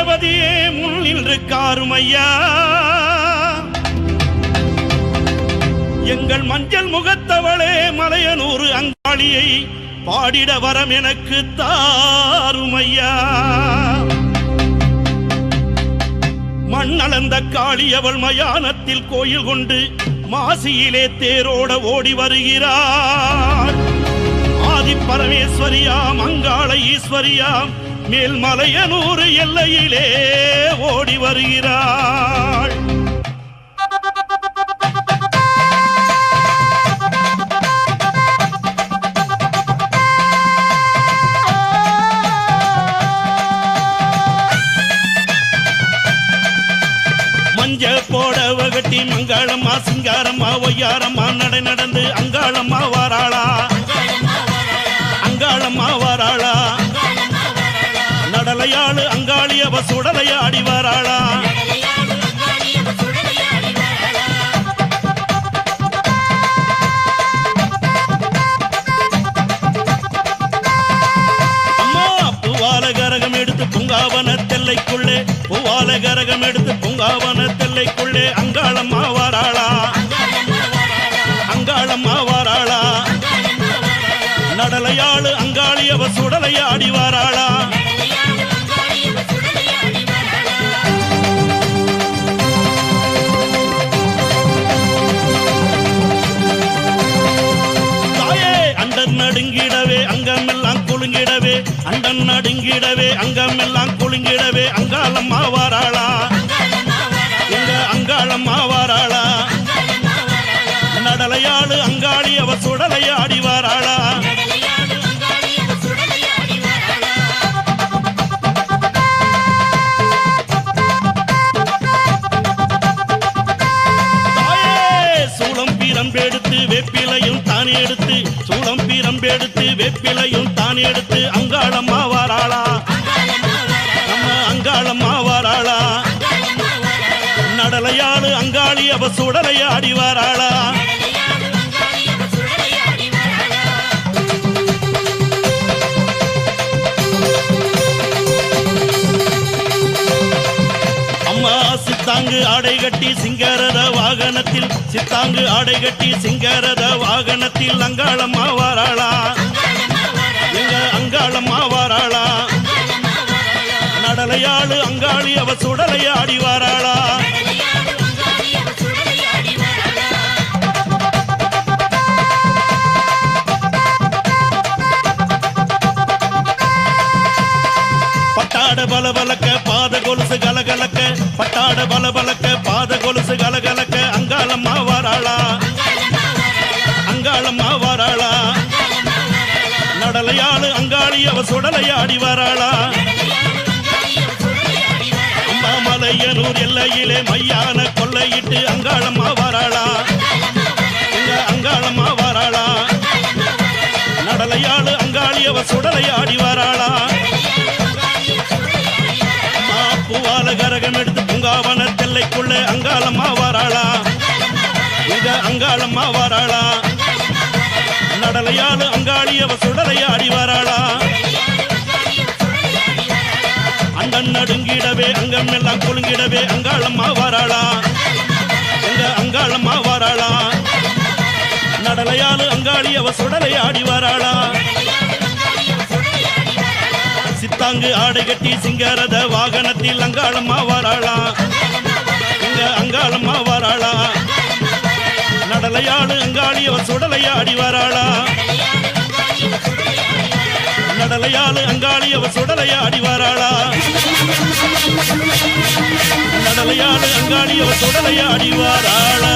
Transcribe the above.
கணபதியே முன் நின்று காருமையா எங்கள் மஞ்சள் முகத்தவளே மலையனூர் அங்காளியை பாடிட வரம் எனக்கு தாருமையா மண்ணளந்த காளி அவள் மயானத்தில் கோயில் கொண்டு மாசியிலே தேரோட ஓடி வருகிறார் ஆதி பரமேஸ்வரியாம் அங்காள ஈஸ்வரியாம் மேல்மலையனூர் எல்லையிலே ஓடி வருகிறாள் போடவ கட்டி மங்களம்மா சிங்காரம்மா ஒய்யாரம்மா நடை நடந்து அங்காளம்மா வாராளா அங்காளம்மா வாராளா நடலையாளு அங்காளி அவ சுடலையாடி வாராளா அம்மா பூவால கரகம் எடுத்து பூங்காவன தெல்லைக்குள்ளே பூவால கரகம் எடுத்து பூங்காவன தெல்லைக்குள்ளே அங்காளம்மா வாராளா அங்காளம்மா வாராளா நடலையாளு அங்காளி அவ சுடலையாடி வாராளா தாயே அண்டன் நடுங்கிடவே அங்கமெல்லாம் குலுங்கிடவே அண்டன் நடுங்கிடவே அங்கமெல்லாம் குலுங்கிடவே அங்காளம்மா வாராளா அங்காளம்மா வாராளா நடலையாளு அங்காளி அவ சுடலையாடி வாராளா தாயே சூளம் பீரம்பெடுத்து வெப்பிலையும் தானே எடுத்து சூளம் பீரம்பெடுத்து வெப்பிலையும் தானே எடுத்து அங்காளம்மா வாராளா நம்ம அங்காளம்மா வாராளா நடலையாளு அங்காளி அவ சுடலையாடி வாராளா அம்மா சித்தாங்கு ஆடை கட்டி சிங்காரத வாகனத்தில் சித்தாங்கு ஆடை கட்டி சிங்காரத வாகனத்தில் அங்காளம்மா வாராளா எங்க அங்காளம்மா வாராளா நடலையாளு அங்காளி அவ சுடலையாடி வாராளா பட்டாட பலபலக்க பாத கொலுசு கலகலக்க பட்டாட பலபலக்க பாத கொலுசு கலகலக்க அங்காளம்மா வாராளா அங்காளம்மா வாராளா நடலையாளு அங்காளி அவ சுடலையாடி வாராளா மலையனூர் எல்லையிலே மையான கொள்ளையிட்டு அங்காளம்மா வாராளா எங்க அங்காளம்மா வாராளா நடலையாளு அங்காளி அவ சுடலையாடி வாராளா பூவால கரகம் எடுத்து பூங்காவன தெல்லைக்குள்ளே அங்காளம்மா வாராளா எங்க அங்காளம்மா வாராளா நடலையாளு அங்காளி அவ சுடலையாடி வாராளா அண்டன் நடுங்கிடவே அங்கம் எல்லாம் குலுங்கிடவே அங்காளம்மா வாராளா எங்க அங்காளம்மா வாராளா நடலையாளு அங்காளி அவ சுடலையாடி வாராளா சித்தாங்கு ஆடை கட்டி சிங்காரத வாகனத்தில் அங்காளம்மா வாராளா எங்க அங்காளம்மா வாராளா நடலையாளு அங்காளி அவ சுடலையாடி வாராளா நடலையாளு அங்காளி அவ சுடலையாடி வாராளா நடலையாளு அங்காளி அவ சுடலையாடி வாராளா